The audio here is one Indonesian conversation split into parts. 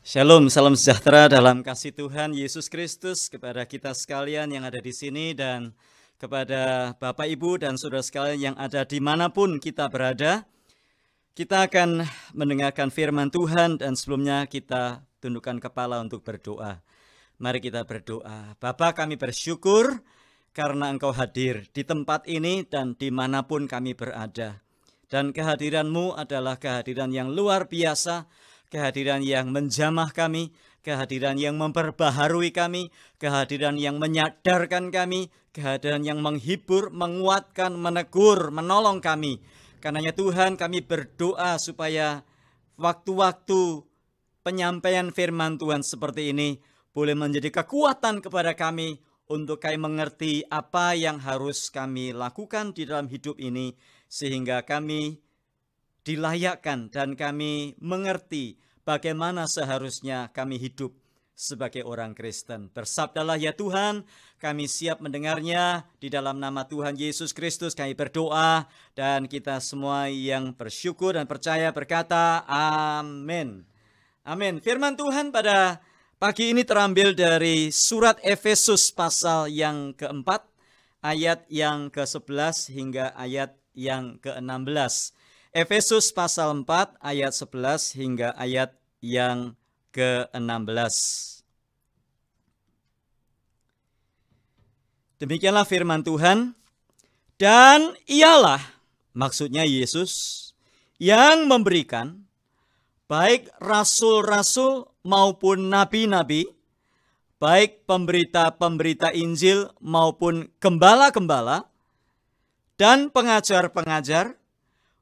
Shalom, salam sejahtera dalam kasih Tuhan Yesus Kristus kepada kita sekalian yang ada di sini dan kepada Bapak, Ibu, dan saudara sekalian yang ada dimanapun kita berada. Kita akan mendengarkan firman Tuhan dan sebelumnya kita tundukkan kepala untuk berdoa. Mari kita berdoa. Bapa, kami bersyukur karena Engkau hadir di tempat ini dan dimanapun kami berada. Dan kehadiran-Mu adalah kehadiran yang luar biasa, kehadiran yang menjamah kami, kehadiran yang memperbaharui kami, kehadiran yang menyadarkan kami, kehadiran yang menghibur, menguatkan, menegur, menolong kami. Karenanya Tuhan, kami berdoa supaya waktu-waktu penyampaian firman Tuhan seperti ini boleh menjadi kekuatan kepada kami untuk kami mengerti apa yang harus kami lakukan di dalam hidup ini, sehingga kami dilayakkan dan kami mengerti bagaimana seharusnya kami hidup sebagai orang Kristen. Bersabdalah ya Tuhan, kami siap mendengarnya. Di dalam nama Tuhan Yesus Kristus kami berdoa, dan kita semua yang bersyukur dan percaya berkata amin. Amin. Firman Tuhan pada pagi ini terambil dari surat Efesus pasal yang keempat, ayat yang ke-11 hingga ayat yang ke-16. Efesus pasal 4 ayat 11 hingga ayat yang ke-16. Demikianlah firman Tuhan. Dan ialah, maksudnya Yesus, yang memberikan baik rasul-rasul maupun nabi-nabi, baik pemberita-pemberita Injil maupun gembala-gembala, dan pengajar-pengajar,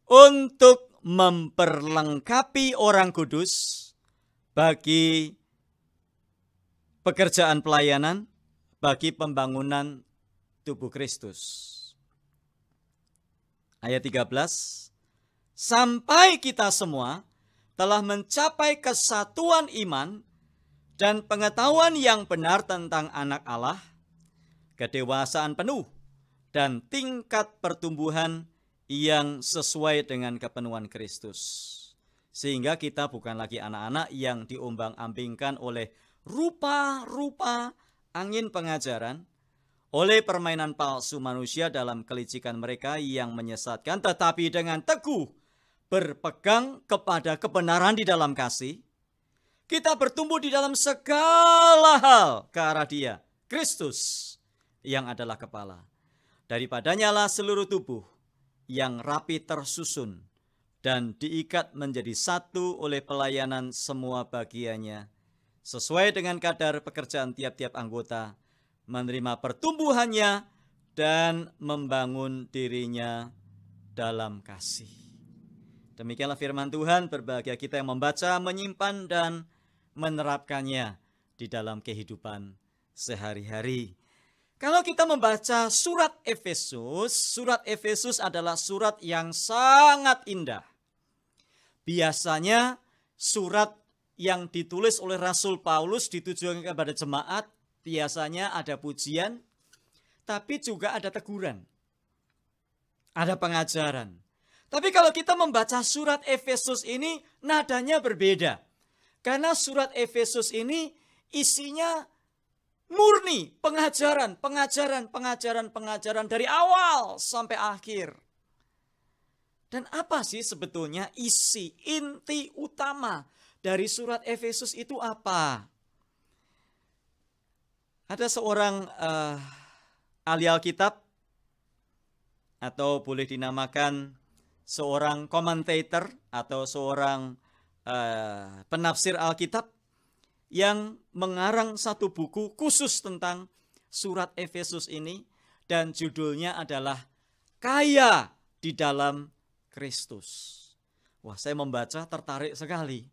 untuk memperlengkapi orang kudus bagi pekerjaan pelayanan, bagi pembangunan tubuh Kristus. Ayat 13, sampai kita semua telah mencapai kesatuan iman dan pengetahuan yang benar tentang anak Allah, kedewasaan penuh, dan tingkat pertumbuhan yang sesuai dengan kepenuhan Kristus. Sehingga kita bukan lagi anak-anak yang diombang-ambingkan oleh rupa-rupa angin pengajaran, oleh permainan palsu manusia dalam kelicikan mereka yang menyesatkan, tetapi dengan teguh berpegang kepada kebenaran di dalam kasih, kita bertumbuh di dalam segala hal ke arah Dia, Kristus, yang adalah kepala. Daripadanya lah seluruh tubuh yang rapi tersusun dan diikat menjadi satu oleh pelayanan semua bagiannya, sesuai dengan kadar pekerjaan tiap-tiap anggota, menerima pertumbuhannya dan membangun dirinya dalam kasih. Demikianlah firman Tuhan. Berbahagia kita yang membaca, menyimpan, dan menerapkannya di dalam kehidupan sehari-hari. Kalau kita membaca surat Efesus adalah surat yang sangat indah. Biasanya surat yang ditulis oleh Rasul Paulus ditujukan kepada jemaat, biasanya ada pujian, tapi juga ada teguran, ada pengajaran. Tapi kalau kita membaca surat Efesus ini, nadanya berbeda. Karena surat Efesus ini isinya murni pengajaran dari awal sampai akhir. Dan apa sih sebetulnya isi, inti utama dari surat Efesus itu apa? Ada seorang ahli Alkitab, atau boleh dinamakan seorang komentator atau seorang penafsir Alkitab, yang mengarang satu buku khusus tentang surat Efesus ini, dan judulnya adalah Kaya di dalam Kristus. Wah, saya membaca tertarik sekali.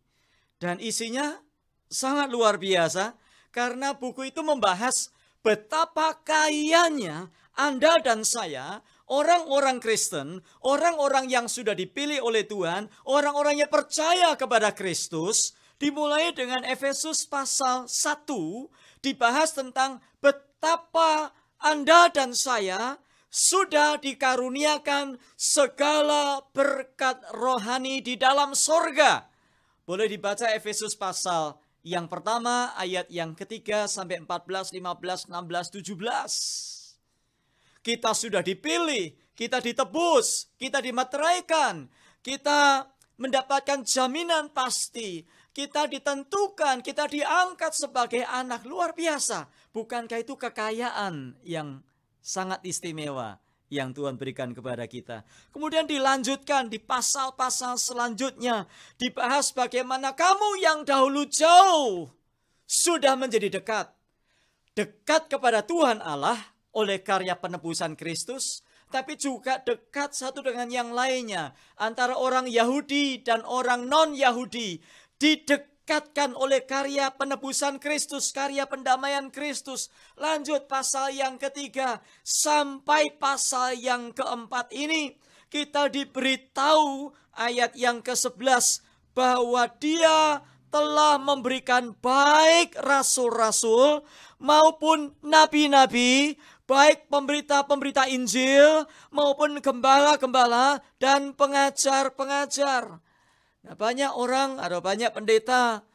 Dan isinya sangat luar biasa, karena buku itu membahas betapa kayanya Anda dan saya, orang-orang Kristen, orang-orang yang sudah dipilih oleh Tuhan, orang-orang yang percaya kepada Kristus. Dimulai dengan Efesus pasal 1, dibahas tentang betapa Anda dan saya sudah dikaruniakan segala berkat rohani di dalam sorga. Boleh dibaca Efesus pasal Yang pertama ayat yang ketiga sampai 14, 15, 16, 17. Kita sudah dipilih, kita ditebus, kita dimateraikan, kita mendapatkan jaminan pasti, kita ditentukan, kita diangkat sebagai anak, luar biasa. Bukankah itu kekayaan yang sangat istimewa yang Tuhan berikan kepada kita? Kemudian dilanjutkan di pasal-pasal selanjutnya, dibahas bagaimana kamu yang dahulu jauh sudah menjadi dekat. Dekat kepada Tuhan Allah oleh karya penebusan Kristus, tapi juga dekat satu dengan yang lainnya. Antara orang Yahudi dan orang non-Yahudi didekatkan oleh karya penebusan Kristus, karya pendamaian Kristus. Lanjut pasal yang ketiga sampai pasal yang keempat ini, kita diberitahu ayat yang ke-11 bahwa Dia telah memberikan baik rasul-rasul maupun nabi-nabi, baik pemberita-pemberita Injil maupun gembala-gembala dan pengajar-pengajar. Nah, banyak orang atau banyak pendeta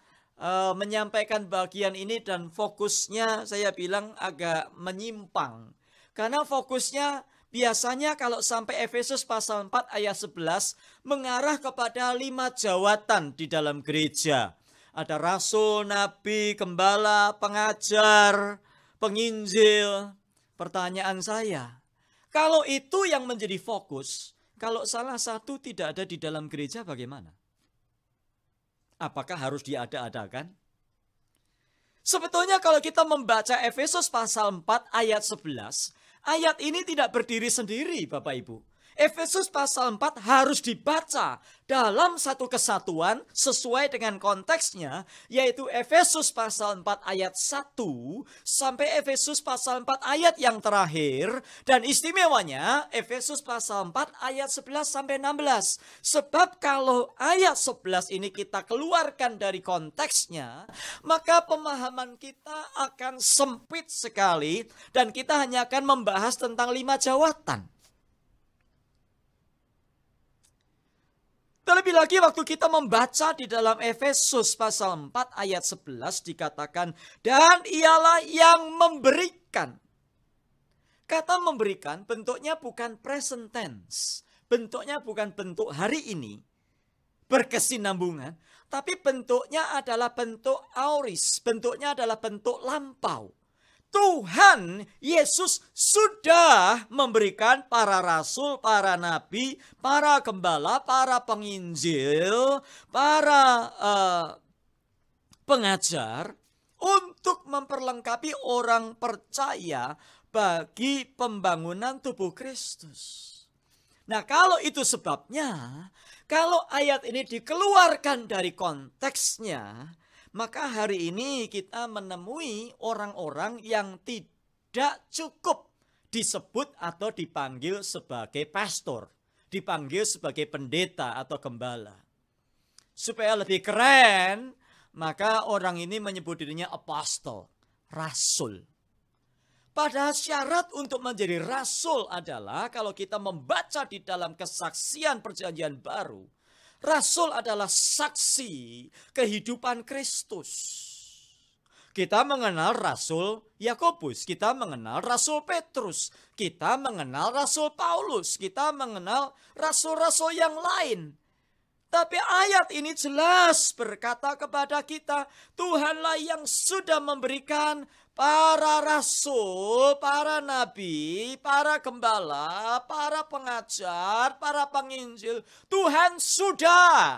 menyampaikan bagian ini dan fokusnya saya bilang agak menyimpang. Karena fokusnya biasanya kalau sampai Efesus pasal 4 ayat 11 mengarah kepada 5 jawatan di dalam gereja. Ada rasul, nabi, gembala, pengajar, penginjil. Pertanyaan saya, kalau itu yang menjadi fokus, kalau salah satu tidak ada di dalam gereja bagaimana? Apakah harus diada-adakan? Sebetulnya kalau kita membaca Efesus pasal 4 ayat 11, ayat ini tidak berdiri sendiri Bapak Ibu. Efesus pasal 4 harus dibaca dalam satu kesatuan sesuai dengan konteksnya, yaitu Efesus pasal 4 ayat 1 sampai Efesus pasal 4 ayat yang terakhir, dan istimewanya Efesus pasal 4 ayat 11 sampai 16. Sebab kalau ayat 11 ini kita keluarkan dari konteksnya, maka pemahaman kita akan sempit sekali dan kita hanya akan membahas tentang 5 jawatan. Terlebih lagi waktu kita membaca di dalam Efesus pasal 4 ayat 11 dikatakan, dan ialah yang memberikan. Kata memberikan bentuknya bukan present tense, bentuknya bukan bentuk hari ini, berkesinambungan, tapi bentuknya adalah bentuk aorist, bentuknya adalah bentuk lampau. Tuhan Yesus sudah memberikan para rasul, para nabi, para gembala, para penginjil, para pengajar untuk memperlengkapi orang percaya bagi pembangunan tubuh Kristus. Nah, kalau itu sebabnya, kalau ayat ini dikeluarkan dari konteksnya, maka hari ini kita menemui orang-orang yang tidak cukup disebut atau dipanggil sebagai pastor, dipanggil sebagai pendeta atau gembala. Supaya lebih keren, maka orang ini menyebut dirinya apostle, rasul. Padahal syarat untuk menjadi rasul adalah kalau kita membaca di dalam kesaksian perjanjian baru, rasul adalah saksi kehidupan Kristus. Kita mengenal Rasul Yakobus, kita mengenal Rasul Petrus, kita mengenal Rasul Paulus, kita mengenal rasul-rasul yang lain. Tapi ayat ini jelas berkata kepada kita, Tuhanlah yang sudah memberikan para rasul, para nabi, para gembala, para pengajar, para penginjil. Tuhan sudah.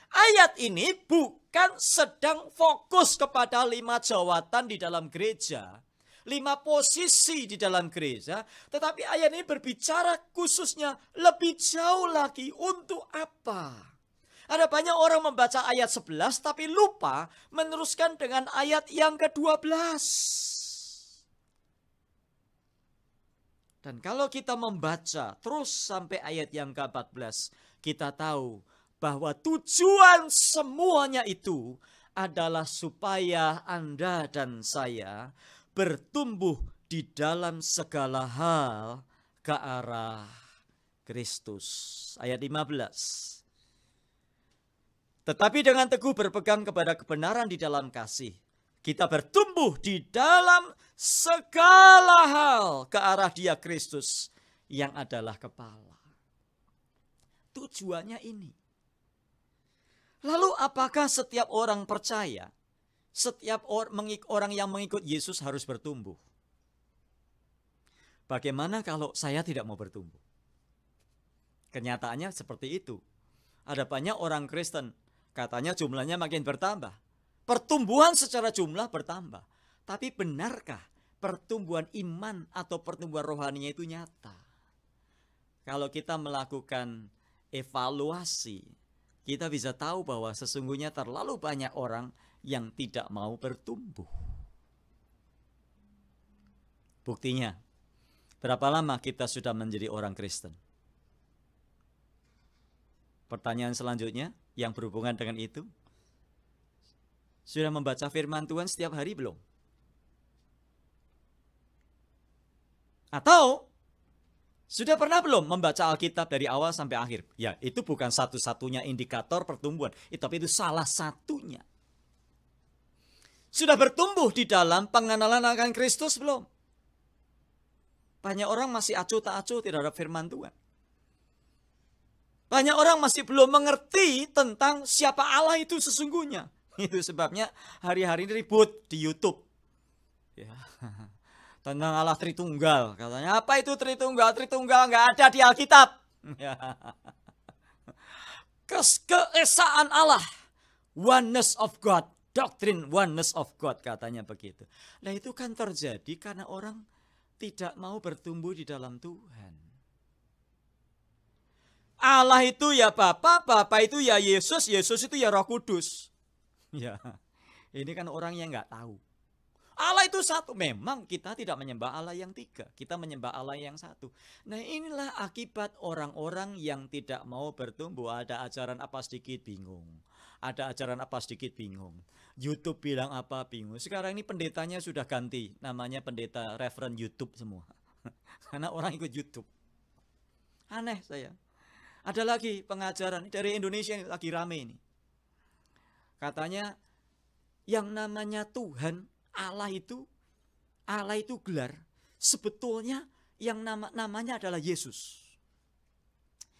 Ayat ini bukan sedang fokus kepada 5 jawatan di dalam gereja, 5 posisi di dalam gereja, tetapi ayat ini berbicara khususnya lebih jauh lagi untuk apa? Ada banyak orang membaca ayat 11 tapi lupa meneruskan dengan ayat yang ke-12. Dan kalau kita membaca terus sampai ayat yang ke-14, kita tahu bahwa tujuan semuanya itu adalah supaya Anda dan saya bertumbuh di dalam segala hal ke arah Kristus. Ayat 15. Tetapi dengan teguh berpegang kepada kebenaran di dalam kasih, kita bertumbuh di dalam segala hal ke arah Dia Kristus yang adalah kepala. Tujuannya ini. Lalu apakah setiap orang percaya, setiap orang yang mengikut Yesus harus bertumbuh? Bagaimana kalau saya tidak mau bertumbuh? Kenyataannya seperti itu. Ada banyak orang Kristen, katanya jumlahnya makin bertambah. Pertumbuhan secara jumlah bertambah. Tapi benarkah pertumbuhan iman atau pertumbuhan rohaninya itu nyata? Kalau kita melakukan evaluasi, kita bisa tahu bahwa sesungguhnya terlalu banyak orang yang tidak mau bertumbuh. Buktinya, berapa lama kita sudah menjadi orang Kristen? Pertanyaan selanjutnya yang berhubungan dengan itu, sudah membaca firman Tuhan setiap hari belum? Atau sudah pernah belum membaca Alkitab dari awal sampai akhir? Ya, itu bukan satu-satunya indikator pertumbuhan, tapi itu salah satunya. Sudah bertumbuh di dalam pengenalan akan Kristus belum? Banyak orang masih acuh tak acuh terhadap firman Tuhan. Banyak orang masih belum mengerti tentang siapa Allah itu sesungguhnya. Itu sebabnya hari-hari ini ribut di YouTube. Ya. Tentang Allah Tritunggal. Katanya, apa itu Tritunggal? Tritunggal nggak ada di Alkitab. Ya. Keesaan Allah. Oneness of God. Doctrine oneness of God katanya begitu. Nah itu kan terjadi karena orang tidak mau bertumbuh di dalam Tuhan. Allah itu ya Bapa, Bapa itu ya Yesus, Yesus itu ya Roh Kudus. Ya, ini kan orang yang nggak tahu. Allah itu satu. Memang kita tidak menyembah Allah yang tiga, kita menyembah Allah yang satu. Nah inilah akibat orang-orang yang tidak mau bertumbuh. Ada ajaran apa sedikit bingung. Ada ajaran apa sedikit bingung. YouTube bilang apa bingung. Sekarang ini pendetanya sudah ganti, namanya pendeta Reverend YouTube semua. Karena orang ikut YouTube. Aneh saya. Ada lagi pengajaran dari Indonesia ini lagi rame ini. Katanya yang namanya Tuhan, Allah itu gelar. Sebetulnya yang namanya adalah Yesus.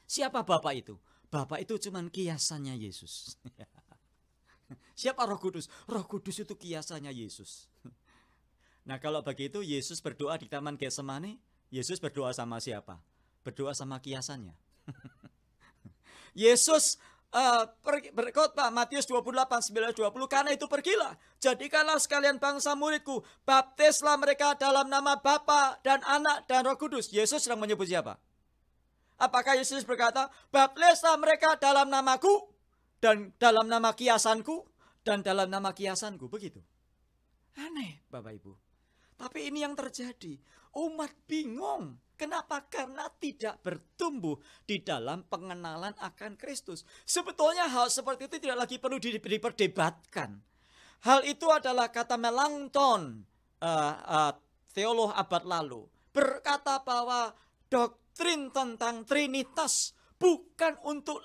Siapa Bapak itu? Bapak itu cuman kiasannya Yesus. Siapa Roh Kudus? Roh Kudus itu kiasannya Yesus. Nah kalau begitu Yesus berdoa di Taman Getsemani, Yesus berdoa sama siapa? Berdoa sama kiasannya. Yesus berkhotbah Matius 28, 19, 20. Karena itu pergilah, jadikanlah sekalian bangsa muridku, baptislah mereka dalam nama Bapa dan Anak dan Roh Kudus. Yesus sedang menyebut siapa? Apakah Yesus berkata, baptislah mereka dalam namaku, dan dalam nama kiasanku, dan dalam nama kiasanku? Begitu. Aneh Bapak Ibu. Tapi ini yang terjadi. Umat bingung. Kenapa? Karena tidak bertumbuh di dalam pengenalan akan Kristus. Sebetulnya hal seperti itu tidak lagi perlu diperdebatkan. Hal itu adalah kata Melanchthon, teolog abad lalu, berkata bahwa doktrin tentang Trinitas bukan untuk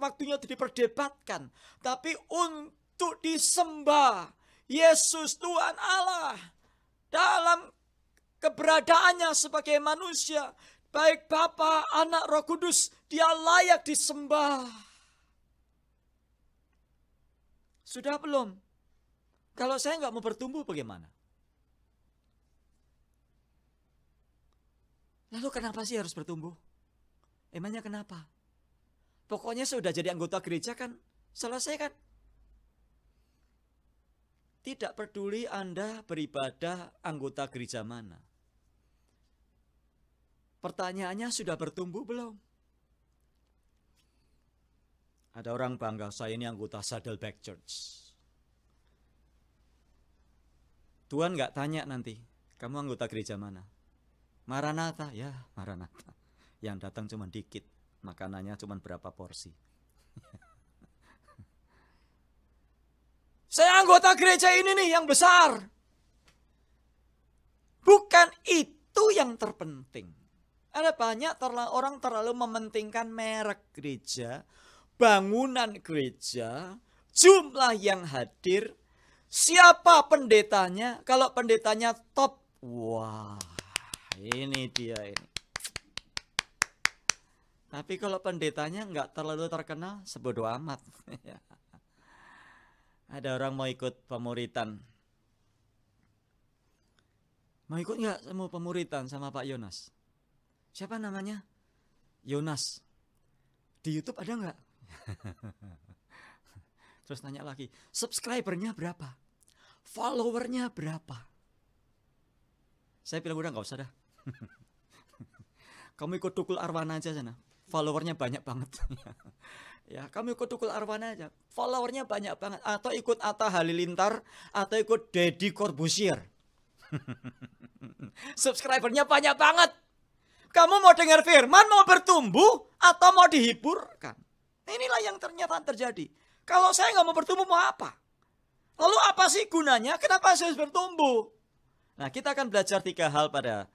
waktunya diperdebatkan, tapi untuk disembah Yesus Tuhan Allah dalam keberadaannya sebagai manusia, baik Bapa, Anak, Roh Kudus, dia layak disembah. Sudah belum? Kalau saya nggak mau bertumbuh bagaimana? Lalu kenapa sih harus bertumbuh? Emangnya kenapa? Pokoknya sudah jadi anggota gereja kan selesai kan? Tidak peduli Anda beribadah anggota gereja mana. Pertanyaannya sudah bertumbuh belum? Ada orang bangga, saya ini anggota Saddleback Church. Tuhan nggak tanya nanti, kamu anggota gereja mana? Maranatha, ya Maranatha. Yang datang cuma dikit, makanannya cuma berapa porsi. Saya anggota gereja ini nih yang besar. Bukan itu yang terpenting. Ada banyak orang terlalu mementingkan merek gereja, bangunan gereja, jumlah yang hadir, siapa pendetanya. Kalau pendetanya top, wah, ini dia ini. Tapi kalau pendetanya nggak terlalu terkenal, sebodoh amat. Ada orang mau ikut pemuritan. Mau ikut nggak mau pemuritan sama Pak Yonas? Siapa namanya? Yonas. Di YouTube ada nggak? Terus tanya lagi, subscribernya berapa? Followernya berapa? Saya bilang udah nggak usah dah. Kamu ikut Tukul Arwana aja sana, followernya banyak banget. Ya, kamu ikut Tukul Arwana aja, followernya banyak banget. Atau ikut Atta Halilintar, atau ikut Deddy Corbuzier. Subscribernya banyak banget. Kamu mau dengar firman, mau bertumbuh, atau mau dihiburkan? Inilah yang ternyata terjadi. Kalau saya nggak mau bertumbuh, mau apa? Lalu apa sih gunanya? Kenapa saya harus bertumbuh? Nah, kita akan belajar 3 hal pada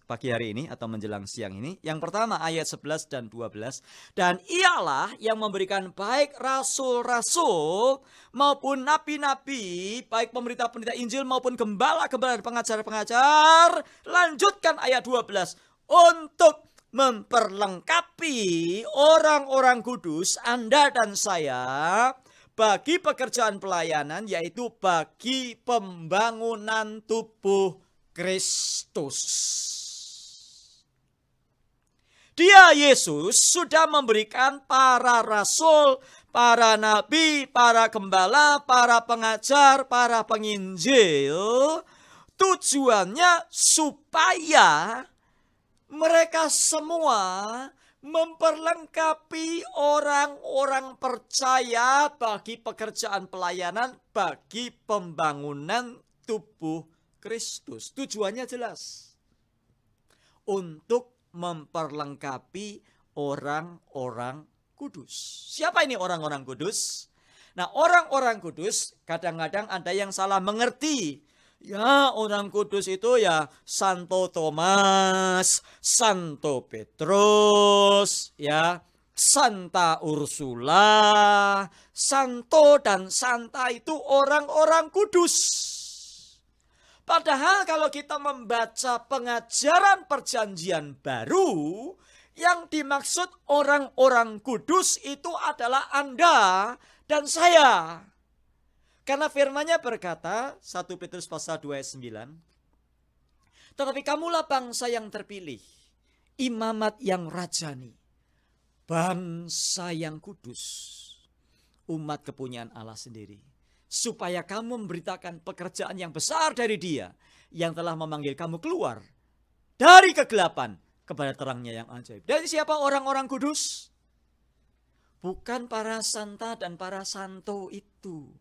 pagi hari ini atau menjelang siang ini. Yang pertama ayat 11 dan 12. Dan ialah yang memberikan baik rasul-rasul maupun nabi-nabi, baik pemberita-pemberita Injil maupun gembala-gembala dan pengajar-pengajar. Lanjutkan ayat 12. Untuk memperlengkapi orang-orang kudus, Anda dan saya, bagi pekerjaan pelayanan, yaitu bagi pembangunan tubuh Kristus. Dia Yesus sudah memberikan para rasul, para nabi, para gembala, para pengajar, para penginjil. Tujuannya supaya mereka semua memperlengkapi orang-orang percaya bagi pekerjaan pelayanan, bagi pembangunan tubuh Kristus. Tujuannya jelas. Untuk memperlengkapi orang-orang kudus. Siapa ini orang-orang kudus? Nah, orang-orang kudus kadang-kadang ada yang salah mengerti. Ya, orang kudus itu ya Santo Thomas, Santo Petrus, ya, Santa Ursula, Santo dan Santa itu orang-orang kudus. Padahal kalau kita membaca pengajaran perjanjian baru, yang dimaksud orang-orang kudus itu adalah Anda dan saya. Karena firman-Nya berkata, 1 Petrus pasal 2 ayat 9, tetapi kamulah bangsa yang terpilih, imamat yang rajani, bangsa yang kudus, umat kepunyaan Allah sendiri. Supaya kamu memberitakan pekerjaan yang besar dari Dia, yang telah memanggil kamu keluar dari kegelapan kepada terangnya yang ajaib. Dari siapa orang-orang kudus? Bukan para santa dan para santo itu.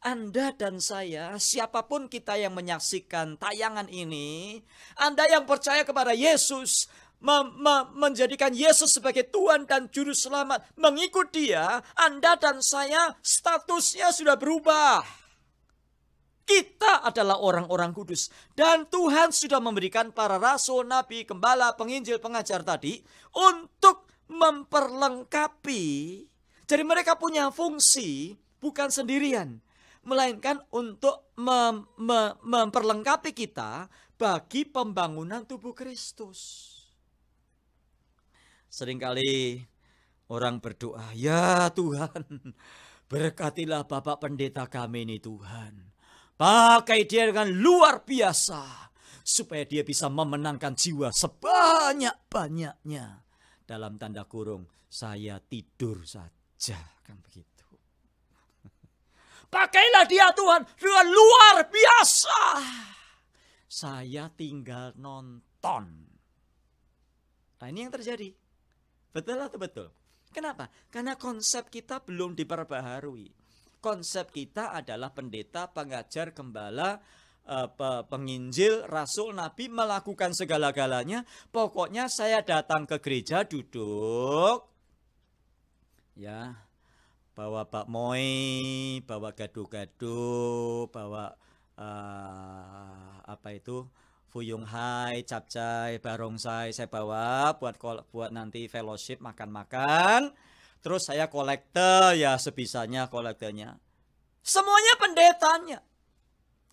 Anda dan saya, siapapun kita yang menyaksikan tayangan ini, Anda yang percaya kepada Yesus, menjadikan Yesus sebagai Tuhan dan Juru Selamat, mengikut Dia, Anda dan saya statusnya sudah berubah. Kita adalah orang-orang kudus. Dan Tuhan sudah memberikan para rasul, nabi, gembala, penginjil, pengajar tadi untuk memperlengkapi. Jadi mereka punya fungsi bukan sendirian, melainkan untuk memperlengkapi kita bagi pembangunan tubuh Kristus. Seringkali orang berdoa, ya Tuhan, berkatilah Bapak Pendeta kami ini Tuhan. Pakai dia dengan luar biasa, supaya dia bisa memenangkan jiwa sebanyak-banyaknya. Dalam tanda kurung, saya tidur saja, kan begitu. Pakailah dia Tuhan dengan luar biasa. Saya tinggal nonton. Nah, ini yang terjadi. Betul atau betul? Kenapa? Karena konsep kita belum diperbaharui. Konsep kita adalah pendeta, pengajar, gembala, penginjil, rasul, nabi melakukan segala-galanya. Pokoknya saya datang ke gereja, duduk, ya, bawa bakmoy, bawa gado-gado, bawa fuyung hai, capcay, barongsai saya bawa buat nanti fellowship, makan-makan. Terus saya kolekte, ya sebisanya kolektenya. Semuanya pendetanya.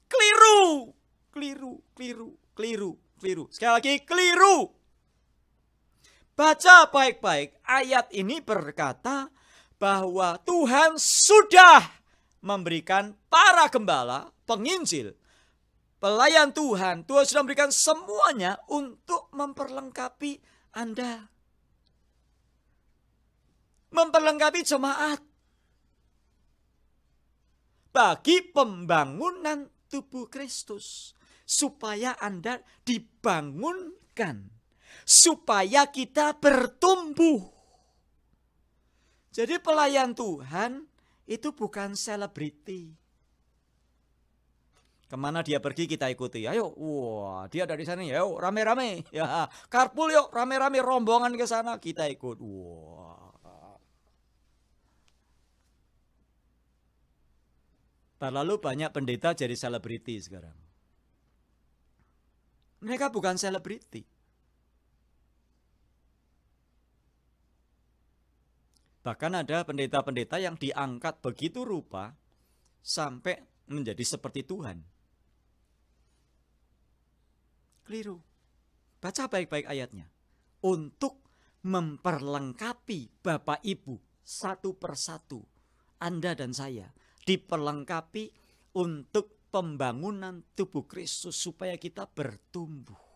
Keliru, keliru, keliru, keliru, keliru. Sekali lagi keliru. Baca baik-baik, ayat ini berkata bahwa Tuhan sudah memberikan para gembala, penginjil, pelayan Tuhan. Tuhan sudah memberikan semuanya untuk memperlengkapi Anda. Memperlengkapi jemaat. Bagi pembangunan tubuh Kristus. Supaya Anda dibangunkan. Supaya kita bertumbuh. Jadi pelayan Tuhan itu bukan selebriti. Kemana dia pergi kita ikuti. Ayo, wah dia dari sana ya, yuk rame-rame. Ya, carpool yuk rame-rame rombongan ke sana kita ikut. Wah. Terlalu banyak pendeta jadi selebriti sekarang. Mereka bukan selebriti. Bahkan ada pendeta-pendeta yang diangkat begitu rupa sampai menjadi seperti Tuhan. Keliru. Baca baik-baik ayatnya. Untuk memperlengkapi Bapak Ibu satu persatu. Anda dan saya diperlengkapi untuk pembangunan tubuh Kristus supaya kita bertumbuh.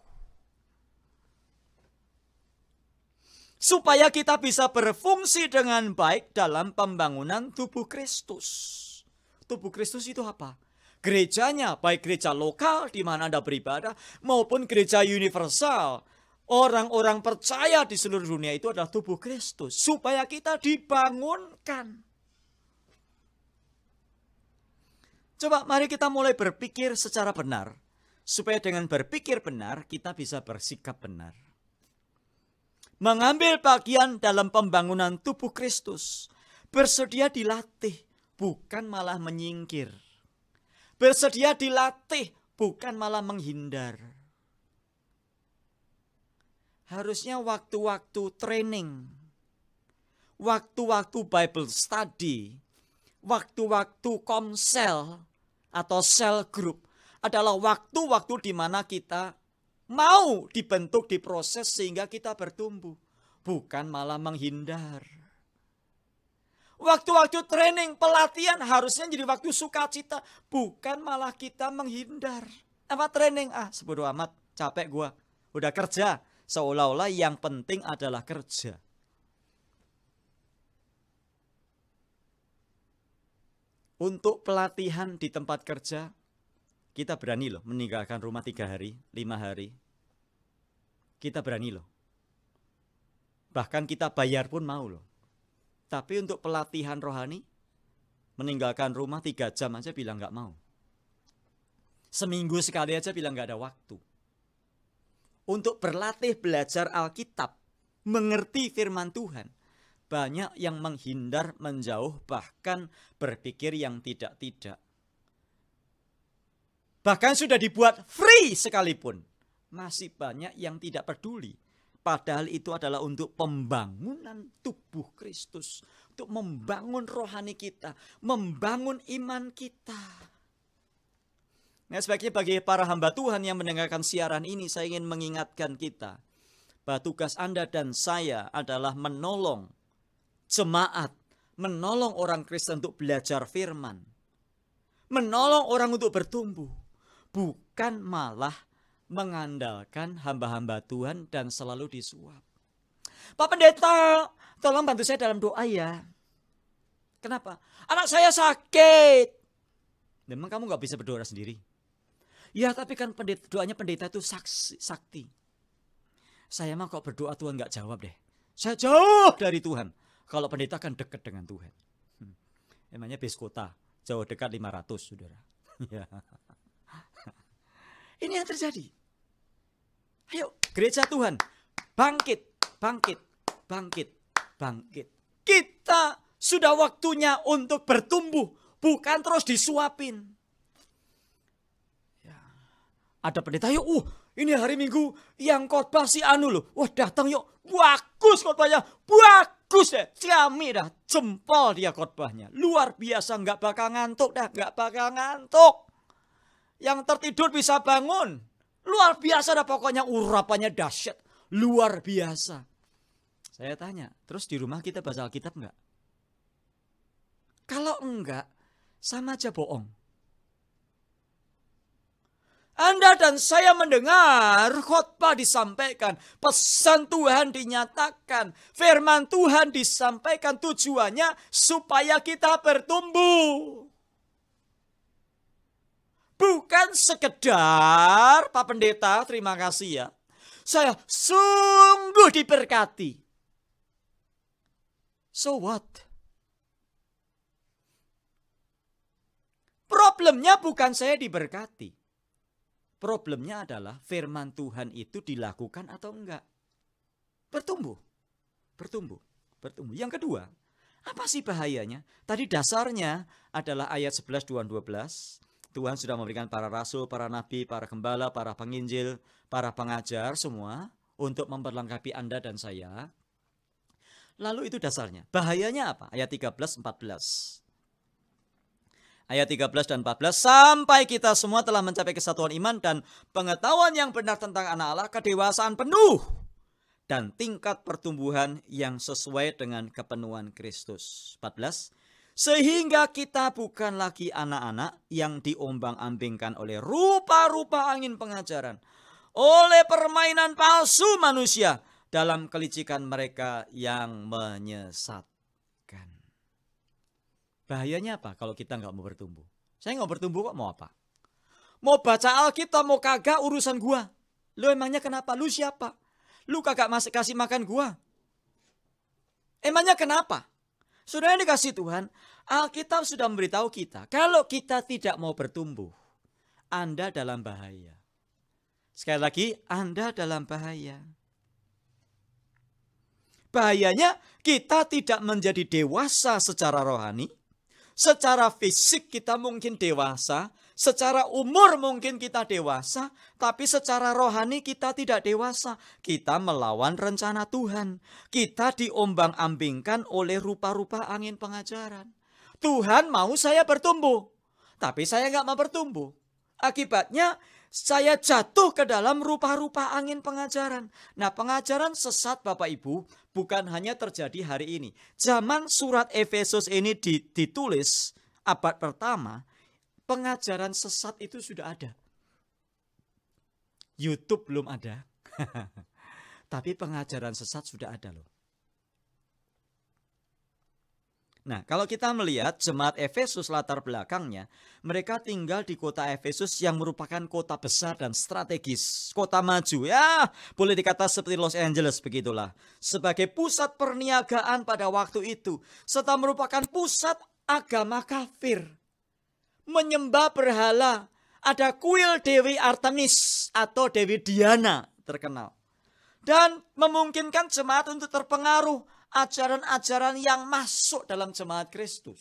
Supaya kita bisa berfungsi dengan baik dalam pembangunan tubuh Kristus. Tubuh Kristus itu apa? Gerejanya, baik gereja lokal di mana Anda beribadah, maupun gereja universal. Orang-orang percaya di seluruh dunia itu adalah tubuh Kristus. Supaya kita dibangunkan. Coba mari kita mulai berpikir secara benar. Supaya dengan berpikir benar, kita bisa bersikap benar. Mengambil bagian dalam pembangunan tubuh Kristus. Bersedia dilatih, bukan malah menyingkir. Bersedia dilatih, bukan malah menghindar. Harusnya waktu-waktu training, waktu-waktu Bible study, waktu-waktu komsel atau cell group adalah waktu-waktu di mana kita mau dibentuk, diproses sehingga kita bertumbuh. Bukan malah menghindar. Waktu-waktu training, pelatihan harusnya jadi waktu sukacita. Bukan malah kita menghindar. Apa training? Sebodoh amat, capek gua. Udah kerja. Seolah-olah yang penting adalah kerja. Untuk pelatihan di tempat kerja, kita berani loh meninggalkan rumah 3 hari, 5 hari. Kita berani loh. Bahkan kita bayar pun mau loh. Tapi untuk pelatihan rohani, meninggalkan rumah 3 jam aja bilang gak mau. Seminggu sekali aja bilang gak ada waktu. Untuk berlatih belajar Alkitab, mengerti firman Tuhan, banyak yang menghindar, menjauh, bahkan berpikir yang tidak-tidak. Bahkan sudah dibuat free sekalipun, masih banyak yang tidak peduli. Padahal itu adalah untuk pembangunan tubuh Kristus. Untuk membangun rohani kita. Membangun iman kita. Nah, sebaiknya bagi para hamba Tuhan yang mendengarkan siaran ini, saya ingin mengingatkan kita. Bahwa tugas Anda dan saya adalah menolong jemaat. Menolong orang Kristen untuk belajar firman. Menolong orang untuk bertumbuh. Bukan malah mengandalkan hamba-hamba Tuhan dan selalu disuap. Pak Pendeta, tolong bantu saya dalam doa ya. Kenapa? Anak saya sakit. Memang kamu gak bisa berdoa sendiri? Ya tapi kan doanya pendeta itu sakti. Saya mah kok berdoa Tuhan gak jawab deh. Saya jauh dari Tuhan. Kalau pendeta kan dekat dengan Tuhan. Emangnya bis kota, jauh dekat 500 saudara. Ini yang terjadi. Ayo gereja Tuhan, bangkit, bangkit, bangkit, bangkit. Kita sudah waktunya untuk bertumbuh, bukan terus disuapin. Ya. Ada pendeta, yuk, ini hari Minggu yang khotbah si Anu loh. Wah datang yuk, bagus khotbahnya, bagus. bagus deh, kami dah jempol dia khotbahnya. Luar biasa, nggak bakal ngantuk dah, nggak bakal ngantuk. Yang tertidur bisa bangun. Luar biasa dah pokoknya, urapannya dahsyat. Luar biasa. Saya tanya, terus di rumah kita baca Alkitab enggak? Kalau enggak, sama aja bohong. Anda dan saya mendengar khotbah disampaikan, pesan Tuhan dinyatakan, firman Tuhan disampaikan, tujuannya supaya kita bertumbuh. Bukan sekedar, Pak Pendeta, terima kasih ya. Saya sungguh diberkati. So what? Problemnya bukan saya diberkati. Problemnya adalah firman Tuhan itu dilakukan atau enggak. Bertumbuh. Bertumbuh. Bertumbuh. Yang kedua, apa sih bahayanya? Tadi dasarnya adalah ayat 11, 12. Tuhan sudah memberikan para rasul, para nabi, para gembala, para penginjil, para pengajar semua untuk memperlengkapi Anda dan saya. Lalu itu dasarnya. Bahayanya apa? Ayat 13, 14. Ayat 13 dan 14, sampai kita semua telah mencapai kesatuan iman dan pengetahuan yang benar tentang anak Allah, kedewasaan penuh, dan tingkat pertumbuhan yang sesuai dengan kepenuhan Kristus. 14, sehingga kita bukan lagi anak-anak yang diombang-ambingkan oleh rupa-rupa angin pengajaran, oleh permainan palsu manusia dalam kelicikan mereka yang menyesatkan. Bahayanya apa kalau kita nggak mau bertumbuh? Saya nggak bertumbuh kok mau apa? Mau baca Alkitab mau kagak urusan gua. Lu emangnya kenapa? Lu siapa? Lu kagak kasih makan gua. Emangnya kenapa? Saudara yang dikasih Tuhan, Alkitab sudah memberitahu kita, kalau kita tidak mau bertumbuh, Anda dalam bahaya. Sekali lagi, Anda dalam bahaya. Bahayanya kita tidak menjadi dewasa secara rohani. Secara fisik kita mungkin dewasa, secara umur mungkin kita dewasa, tapi secara rohani kita tidak dewasa. Kita melawan rencana Tuhan. Kita diombang-ambingkan oleh rupa-rupa angin pengajaran. Tuhan mau saya bertumbuh, tapi saya nggak mau bertumbuh. Akibatnya saya jatuh ke dalam rupa-rupa angin pengajaran. Nah, pengajaran sesat Bapak Ibu bukan hanya terjadi hari ini. Zaman surat Efesus ini ditulis abad pertama, pengajaran sesat itu sudah ada. YouTube belum ada. Tapi pengajaran sesat sudah ada loh. Nah, kalau kita melihat jemaat Efesus latar belakangnya, mereka tinggal di kota Efesus yang merupakan kota besar dan strategis, kota maju. Ya, boleh dikata seperti Los Angeles begitulah. Sebagai pusat perniagaan pada waktu itu, serta merupakan pusat agama kafir. Menyembah berhala, ada kuil Dewi Artemis atau Dewi Diana terkenal. Dan memungkinkan jemaat untuk terpengaruh ajaran-ajaran yang masuk dalam jemaat Kristus.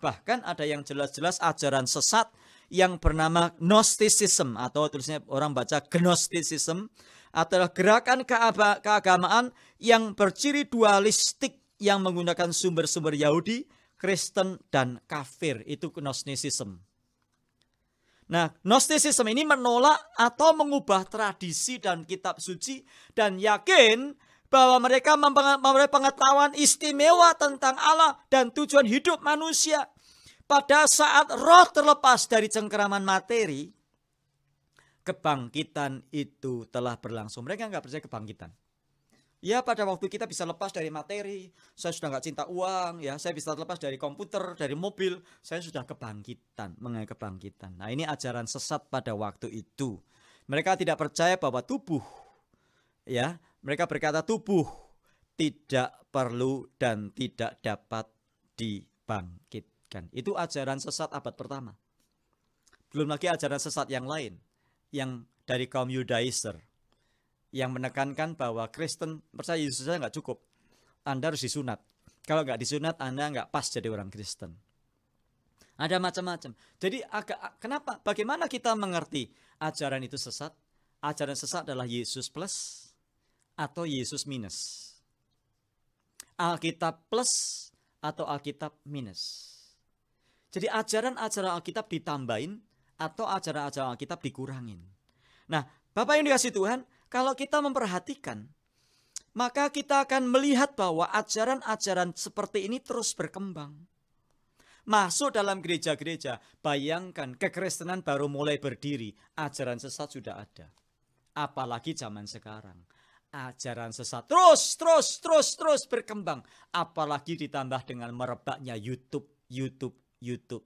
Bahkan ada yang jelas-jelas ajaran sesat yang bernama Gnosticism atau tulisnya orang baca Gnosticism adalah gerakan keagamaan yang berciri dualistik yang menggunakan sumber-sumber Yahudi, Kristen, dan kafir. Itu Gnosticism. Nah, Gnosticism ini menolak atau mengubah tradisi dan kitab suci dan yakin bahwa mereka mempunyai pengetahuan istimewa tentang Allah dan tujuan hidup manusia. Pada saat roh terlepas dari cengkeraman materi, kebangkitan itu telah berlangsung. Mereka nggak percaya kebangkitan. Ya, pada waktu kita bisa lepas dari materi, saya sudah nggak cinta uang, ya, saya bisa lepas dari komputer, dari mobil, saya sudah kebangkitan, mengenai kebangkitan. Nah, ini ajaran sesat pada waktu itu. Mereka tidak percaya bahwa tubuh, ya, mereka berkata tubuh tidak perlu dan tidak dapat dibangkitkan. Itu ajaran sesat abad pertama. Belum lagi ajaran sesat yang lain, yang dari kaum Yudaizer, yang menekankan bahwa Kristen percaya Yesus saja nggak cukup. Anda harus disunat. Kalau nggak disunat, Anda nggak pas jadi orang Kristen. Ada macam-macam. Jadi kenapa? Bagaimana kita mengerti ajaran itu sesat? Ajaran sesat adalah Yesus plus atau Yesus minus. Alkitab plus atau Alkitab minus. Jadi ajaran-ajaran Alkitab ditambahin atau ajaran-ajaran Alkitab dikurangin. Nah, Bapak yang dikasihi Tuhan, kalau kita memperhatikan, maka kita akan melihat bahwa ajaran-ajaran seperti ini terus berkembang. Masuk dalam gereja-gereja, bayangkan kekristenan baru mulai berdiri, ajaran sesat sudah ada. Apalagi zaman sekarang. Ajaran sesat terus berkembang. Apalagi ditambah dengan merebaknya YouTube.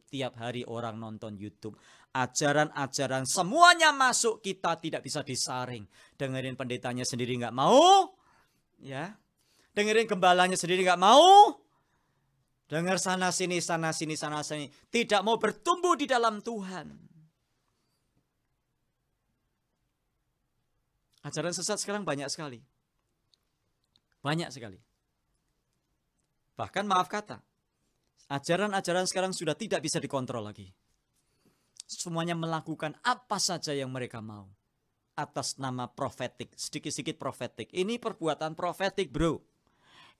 Tiap hari orang nonton YouTube. Ajaran-ajaran semuanya masuk, kita tidak bisa disaring. Dengerin pendetanya sendiri nggak mau. Ya, dengerin gembalanya sendiri nggak mau. Dengar sana sini. Tidak mau bertumbuh di dalam Tuhan. Ajaran sesat sekarang banyak sekali. Banyak sekali. Bahkan maaf kata, ajaran-ajaran sekarang sudah tidak bisa dikontrol lagi. Semuanya melakukan apa saja yang mereka mau. Atas nama profetik, sedikit-sedikit profetik. Ini perbuatan profetik, bro.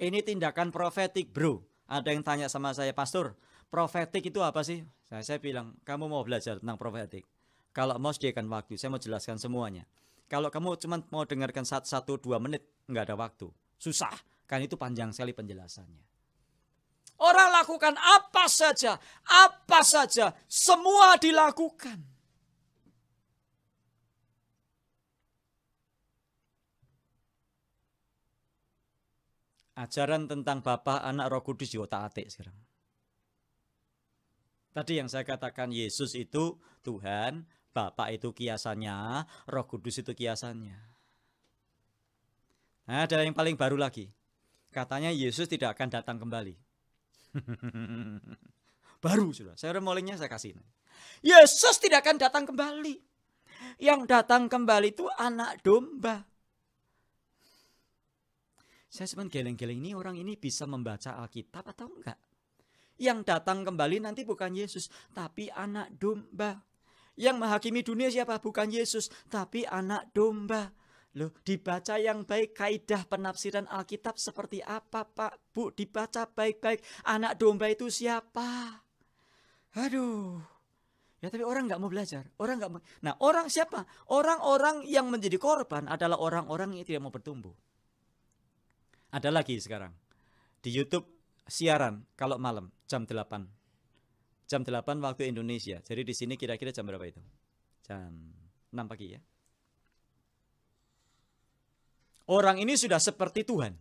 Ini tindakan profetik, bro. Ada yang tanya sama saya, Pastor, profetik itu apa sih? Saya bilang, kamu mau belajar tentang profetik. Kalau mau sediakan waktu, saya mau jelaskan semuanya. Kalau kamu cuma mau dengarkan 1-2 menit, nggak ada waktu. Susah, kan itu panjang sekali penjelasannya. Orang lakukan apa saja, semua dilakukan. Ajaran tentang Bapa, Anak, Roh Kudus di otak-atik sekarang. Tadi yang saya katakan, Yesus itu Tuhan, Bapa itu kiasannya, Roh Kudus itu kiasannya. Nah, ada yang paling baru lagi. Katanya Yesus tidak akan datang kembali. Baru sudah, saya remolingnya saya kasih. Yesus tidak akan datang kembali. Yang datang kembali itu anak domba. Saya cuma geleng-geleng, ini orang ini bisa membaca Alkitab atau enggak? Yang datang kembali nanti bukan Yesus, tapi anak domba. Yang menghakimi dunia siapa? Bukan Yesus, tapi anak domba. Loh, dibaca yang baik, kaidah penafsiran Alkitab seperti apa, Pak? Bu, dibaca baik-baik. Anak domba itu siapa? Aduh. Ya, tapi orang nggak mau belajar. Nah, orang siapa? Orang-orang yang menjadi korban adalah orang-orang yang tidak mau bertumbuh. Ada lagi sekarang. Di YouTube siaran kalau malam jam 8. Jam 8 waktu Indonesia. Jadi di sini kira-kira jam berapa itu? Jam 6 pagi ya. Orang ini sudah seperti Tuhan.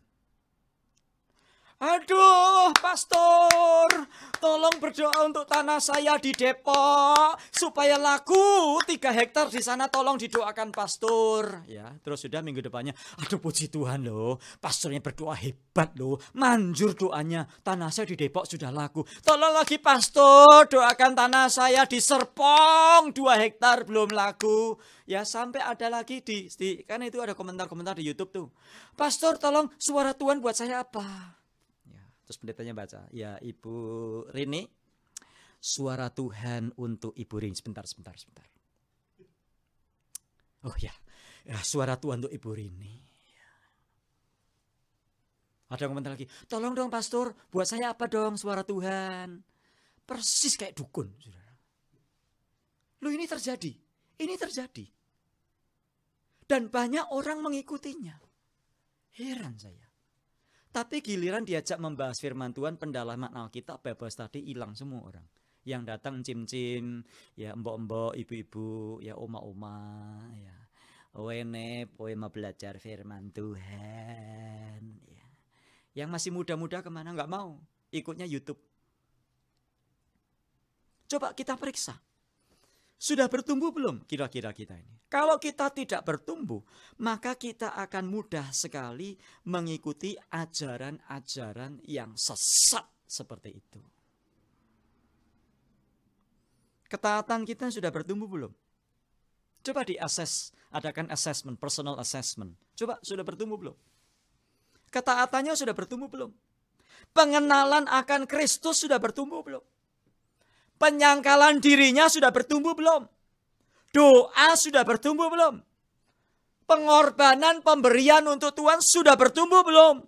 Aduh, pastor, tolong berdoa untuk tanah saya di Depok supaya laku 3 hektar di sana, tolong didoakan pastor. Ya, terus sudah minggu depannya, aduh puji Tuhan loh, pastornya berdoa hebat loh, manjur doanya, tanah saya di Depok sudah laku. Tolong lagi pastor, doakan tanah saya di Serpong 2 hektar belum laku. Ya, sampai ada lagi karena itu ada komentar-komentar di YouTube tuh. Pastor, tolong suara Tuhan buat saya apa? Terus pendetanya baca, ya Ibu Rini, suara Tuhan untuk Ibu Rini. Sebentar. Oh ya, suara Tuhan untuk Ibu Rini. Ada komentar lagi, tolong dong pastor, buat saya apa dong suara Tuhan. Persis kayak dukun. Loh, ini terjadi. Dan banyak orang mengikutinya. Heran saya. Tapi giliran diajak membahas firman Tuhan, pendalaman Alkitab, Bible study, hilang semua orang. Yang datang cim-cim, ya mbok-mbok, ibu-ibu, ya oma-oma, ya wene, mau belajar firman Tuhan. Ya. Yang masih muda-muda kemana? Nggak mau, ikutnya YouTube. Coba kita periksa. Sudah bertumbuh belum kira-kira kita ini? Kalau kita tidak bertumbuh, maka kita akan mudah sekali mengikuti ajaran-ajaran yang sesat seperti itu. Ketaatan kita sudah bertumbuh belum? Coba adakan assessment, personal assessment. Coba sudah bertumbuh belum? Ketaatannya sudah bertumbuh belum? Pengenalan akan Kristus sudah bertumbuh belum? Penyangkalan dirinya sudah bertumbuh belum? Doa sudah bertumbuh belum? Pengorbanan, pemberian untuk Tuhan sudah bertumbuh belum?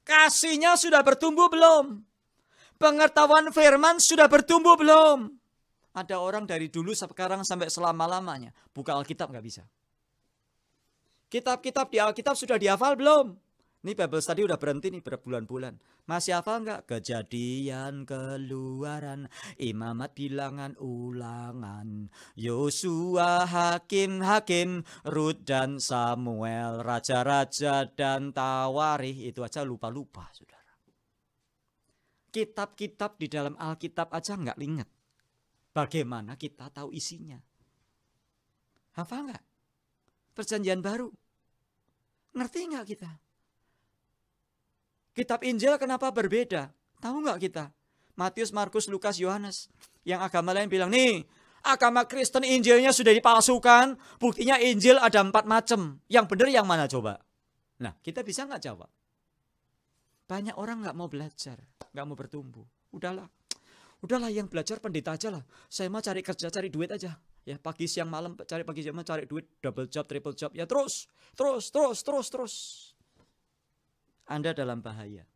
Kasihnya sudah bertumbuh belum? Pengetahuan firman sudah bertumbuh belum? Ada orang dari dulu sekarang sampai selama-lamanya buka Alkitab nggak bisa. Kitab-kitab di Alkitab sudah dihafal belum? Ini Bible study udah berhenti nih berbulan-bulan. Masih hafal nggak? Kejadian, Keluaran, Imamat, Bilangan, Ulangan, Yosua, Hakim, Rut dan Samuel, Raja-raja dan Tawarikh. Itu aja lupa-lupa, saudara. Kitab-kitab di dalam Alkitab aja nggak ingat. Bagaimana kita tahu isinya? Hafal nggak? Perjanjian baru. Ngerti nggak kita? Kitab Injil kenapa berbeda? Tahu nggak kita? Matius, Markus, Lukas, Yohanes. Yang agama lain bilang, nih agama Kristen Injilnya sudah dipalsukan. Buktinya Injil ada 4 macam. Yang benar yang mana coba? Nah, kita bisa nggak jawab? Banyak orang nggak mau belajar, nggak mau bertumbuh. Udahlah yang belajar pendeta aja lah. Saya mau cari kerja, cari duit aja. Ya pagi siang malam cari duit, double job, triple job. Ya terus. Anda dalam bahaya.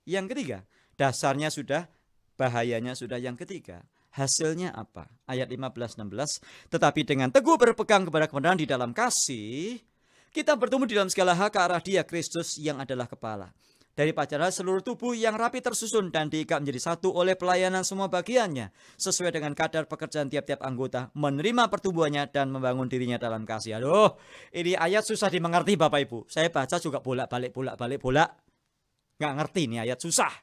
Yang ketiga, dasarnya sudah, bahayanya sudah. Yang ketiga, hasilnya apa? Ayat 15-16. Tetapi dengan teguh berpegang kepada kebenaran di dalam kasih, kita bertumbuh di dalam segala hal ke arah Dia, Kristus yang adalah kepala. Dari padahal seluruh tubuh yang rapi tersusun dan diikat menjadi satu oleh pelayanan semua bagiannya, sesuai dengan kadar pekerjaan tiap-tiap anggota, menerima pertumbuhannya dan membangun dirinya dalam kasih. Aduh, ini ayat susah dimengerti Bapak Ibu. Saya baca juga bolak-balik. Nggak ngerti ini ayat susah.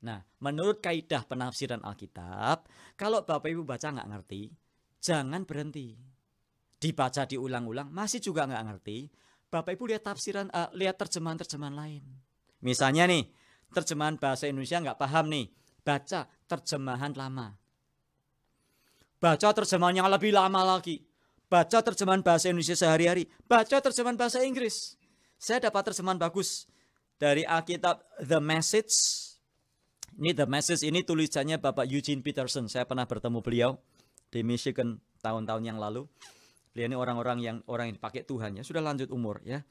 Nah, menurut kaidah penafsiran Alkitab, kalau Bapak Ibu baca nggak ngerti, jangan berhenti. Dibaca diulang-ulang, masih juga nggak ngerti. Bapak Ibu lihat lihat terjemahan-terjemahan lain. Misalnya nih, terjemahan bahasa Indonesia nggak paham nih, baca terjemahan lama. Baca terjemahan yang lebih lama lagi. Baca terjemahan bahasa Indonesia sehari-hari. Baca terjemahan bahasa Inggris. Saya dapat terjemahan bagus dari Alkitab The Message. Ini The Message ini tulisannya Bapak Eugene Peterson. Saya pernah bertemu beliau di Michigan tahun-tahun yang lalu. Beliau ini orang yang dipakai Tuhan ya, sudah lanjut umur ya.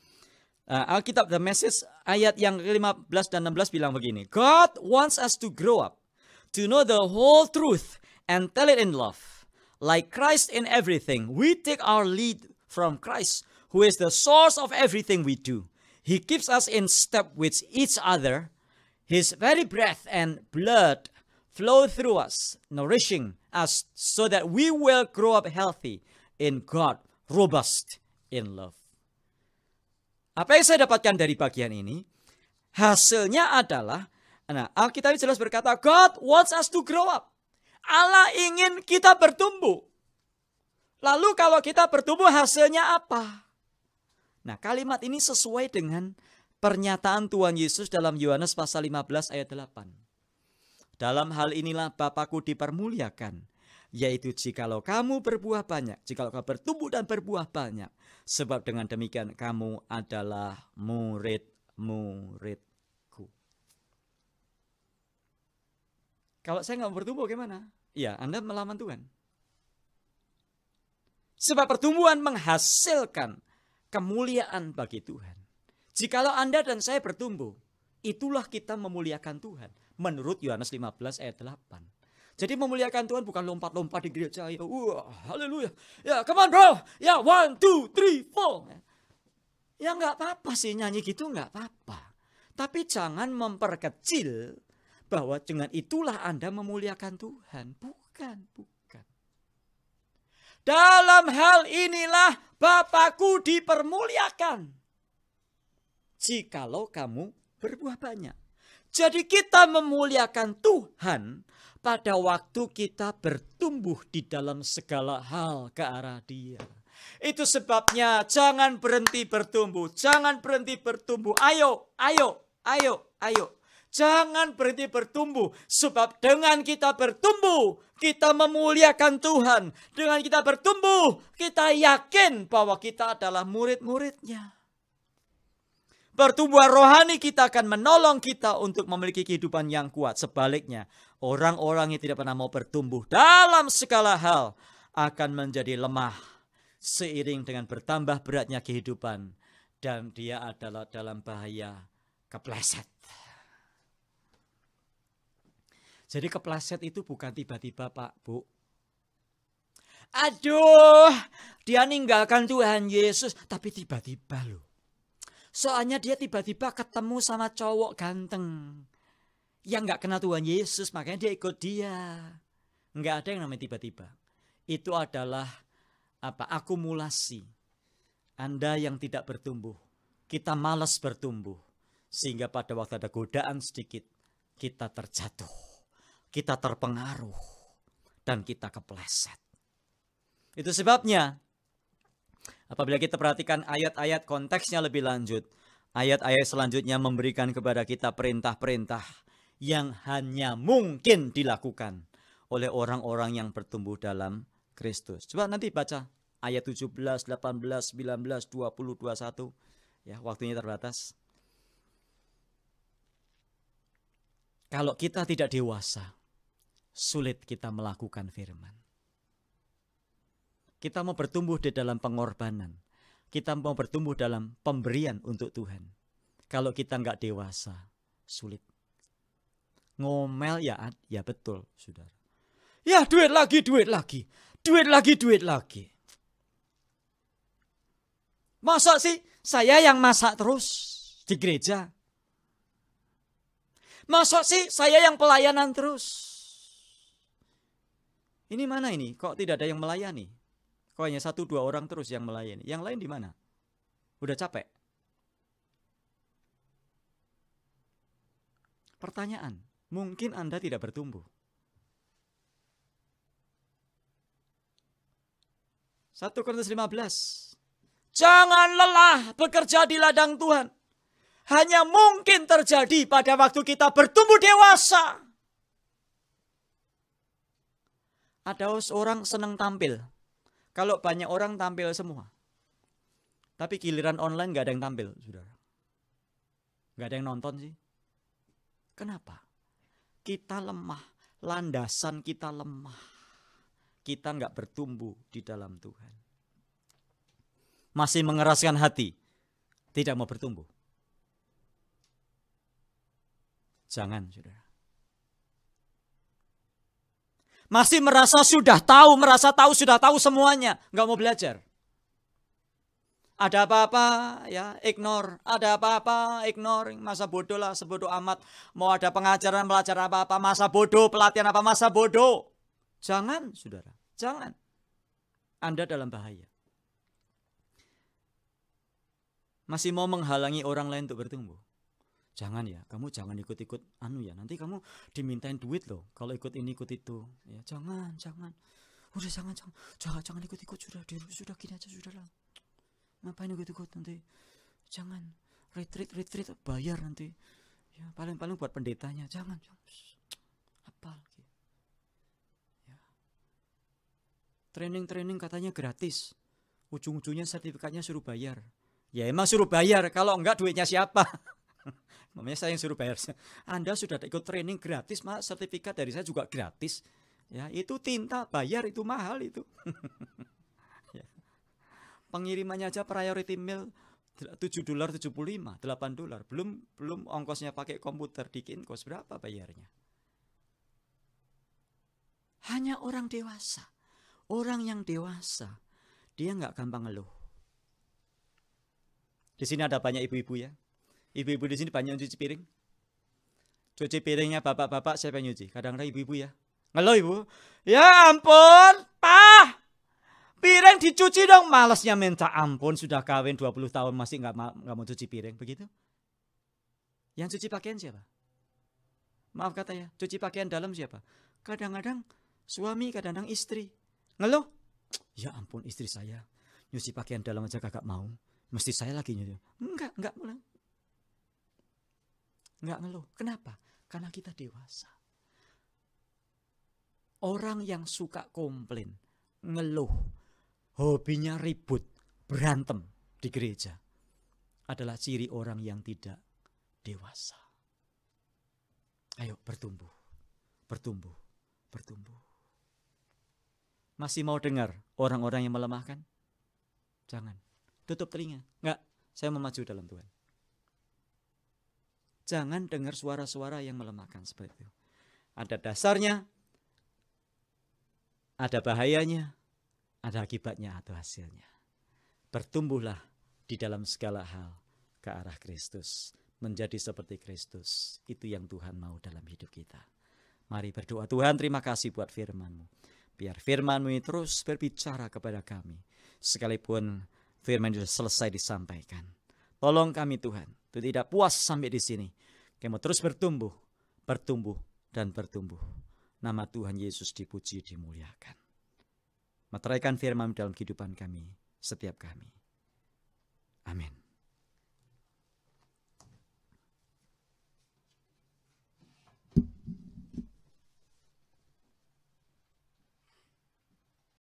Alkitab The Message ayat yang 15 dan 16 bilang begini. God wants us to grow up, to know the whole truth and tell it in love. Like Christ in everything, we take our lead from Christ, who is the source of everything we do. He keeps us in step with each other. His very breath and blood flow through us, nourishing us so that we will grow up healthy in God, robust in love. Apa yang saya dapatkan dari bagian ini? Hasilnya adalah, Alkitab jelas berkata, God wants us to grow up. Allah ingin kita bertumbuh. Lalu kalau kita bertumbuh hasilnya apa? Nah, kalimat ini sesuai dengan pernyataan Tuhan Yesus dalam Yohanes pasal 15 ayat 8. Dalam hal inilah Bapakku dipermuliakan, yaitu jikalau kamu berbuah banyak, jikalau kamu bertumbuh dan berbuah banyak, sebab dengan demikian kamu adalah murid-muridku. Kalau saya nggak bertumbuh gimana? Ya, Anda melawan Tuhan. Sebab pertumbuhan menghasilkan kemuliaan bagi Tuhan. Jikalau Anda dan saya bertumbuh, itulah kita memuliakan Tuhan. Menurut Yohanes 15 ayat 8. Jadi memuliakan Tuhan bukan lompat-lompat di gereja. Ya, haleluya. Ya, come on bro. Ya, 1, 2, 3, 4. Ya nggak apa-apa sih nyanyi gitu, nggak apa-apa. Tapi jangan memperkecil bahwa dengan itulah Anda memuliakan Tuhan. Bukan. Dalam hal inilah Bapakku dipermuliakan, jikalau kamu berbuah banyak. Jadi kita memuliakan Tuhan pada waktu kita bertumbuh di dalam segala hal ke arah Dia. Itu sebabnya jangan berhenti bertumbuh. Jangan berhenti bertumbuh. Ayo. Jangan berhenti bertumbuh. Sebab dengan kita bertumbuh, kita memuliakan Tuhan. Dengan kita bertumbuh, kita yakin bahwa kita adalah murid-muridnya. Pertumbuhan rohani kita akan menolong kita untuk memiliki kehidupan yang kuat. Sebaliknya, orang-orang yang tidak pernah mau bertumbuh dalam segala hal akan menjadi lemah seiring dengan bertambah beratnya kehidupan. Dan dia adalah dalam bahaya kepleset. Jadi kepleset itu bukan tiba-tiba Pak, Bu. Aduh, dia ninggalkan Tuhan Yesus, tapi tiba-tiba loh. Soalnya dia tiba-tiba ketemu sama cowok ganteng yang gak kenal Tuhan Yesus, makanya dia ikut dia. Nggak ada yang namanya tiba-tiba. Itu adalah akumulasi. Anda yang tidak bertumbuh, kita malas bertumbuh. Sehingga pada waktu ada godaan sedikit, kita terjatuh, kita terpengaruh, dan kita kepleset. Itu sebabnya, apabila kita perhatikan ayat-ayat konteksnya lebih lanjut, ayat-ayat selanjutnya memberikan kepada kita perintah-perintah yang hanya mungkin dilakukan oleh orang-orang yang bertumbuh dalam Kristus. Coba nanti baca ayat 17, 18, 19, 20, 21. Ya, waktunya terbatas. Kalau kita tidak dewasa, sulit kita melakukan firman. Kita mau bertumbuh di dalam pengorbanan. Kita mau bertumbuh dalam pemberian untuk Tuhan. Kalau kita nggak dewasa, sulit. Ngomel ya betul, saudara. Ya duit lagi. Masa sih saya yang masak terus di gereja? Masa sih saya yang pelayanan terus? Ini mana ini? Kok tidak ada yang melayani? Kok hanya 1-2 orang terus yang melayani? Yang lain di mana? Udah capek? Pertanyaan, mungkin Anda tidak bertumbuh. 1 Korintus 15. Jangan lelah bekerja di ladang Tuhan. Hanya mungkin terjadi pada waktu kita bertumbuh dewasa. Ada orang senang tampil. Kalau banyak orang tampil semua. Tapi giliran online gak ada yang tampil, saudara. Gak ada yang nonton sih. Kenapa? Kita lemah. Landasan kita lemah. Kita gak bertumbuh di dalam Tuhan. Masih mengeraskan hati. Tidak mau bertumbuh. Jangan, saudara. Masih merasa sudah tahu semuanya. Nggak mau belajar. Ada apa-apa, ya ignore. Ada apa-apa, ignore. Masa bodoh lah, sebodoh amat. Mau ada pengajaran, belajar apa-apa, masa bodoh. Pelatihan apa, masa bodoh. Jangan, saudara. Jangan. Anda dalam bahaya. Masih mau menghalangi orang lain untuk bertumbuh. Jangan ya, kamu jangan ikut-ikut nanti kamu dimintain duit loh kalau ikut ini ikut itu. Ya, jangan. Udah jangan ikut-ikut sudah gini aja sudah lah. Ngapain ikut-ikut nanti? Jangan. Retreat bayar nanti. Ya, paling buat pendetanya. Jangan. Apa lagi? Ya. Training katanya gratis. Ujung-ujungnya sertifikatnya suruh bayar. Ya emang suruh bayar, kalau enggak duitnya siapa? Mamanya saya yang suruh bayar. Anda sudah ikut training gratis, sertifikat dari saya juga gratis. Ya, itu tinta bayar itu mahal itu. Ya. Pengirimannya aja priority mail $7.75, $8. Belum ongkosnya pakai komputer dikin kos berapa bayarnya. Hanya orang dewasa. Orang yang dewasa dia nggak gampang ngeluh. Di sini ada banyak ibu-ibu ya. Ibu-ibu di sini banyak cuci piring. Cuci piringnya bapak-bapak siapa yang nyuci? Kadang-kadang ibu-ibu ya. Ngeluh ibu. Ya ampun, Pak. Piring dicuci dong. Malasnya minta ampun, sudah kawin 20 tahun masih nggak mau cuci piring. Begitu? Yang cuci pakaian siapa? Maaf kata ya, cuci pakaian dalam siapa? Kadang-kadang suami, kadang-kadang istri. Ngeluh. Ya ampun, istri saya nyuci pakaian dalam aja kagak mau. Mesti saya lagi nyuci. Enggak mulai. Enggak ngeluh. Kenapa? Karena kita dewasa. Orang yang suka komplain, ngeluh, hobinya ribut, berantem di gereja adalah ciri orang yang tidak dewasa. Ayo bertumbuh. Masih mau dengar orang-orang yang melemahkan? Jangan. Tutup telinga. Enggak, saya mau maju dalam Tuhan. Jangan dengar suara-suara yang melemahkan seperti itu. Ada dasarnya, ada bahayanya, ada akibatnya atau hasilnya. Bertumbuhlah di dalam segala hal ke arah Kristus. Menjadi seperti Kristus. Itu yang Tuhan mau dalam hidup kita. Mari berdoa. Tuhan, terima kasih buat firman-Mu. Biar firman-Mu ini terus berbicara kepada kami. Sekalipun firman itu selesai disampaikan. Tolong kami Tuhan, itu tidak puas sampai di sini. Kami mau terus bertumbuh, dan bertumbuh. Nama Tuhan Yesus dipuji, dimuliakan. Meteraikan firman dalam kehidupan kami, setiap kami. Amin.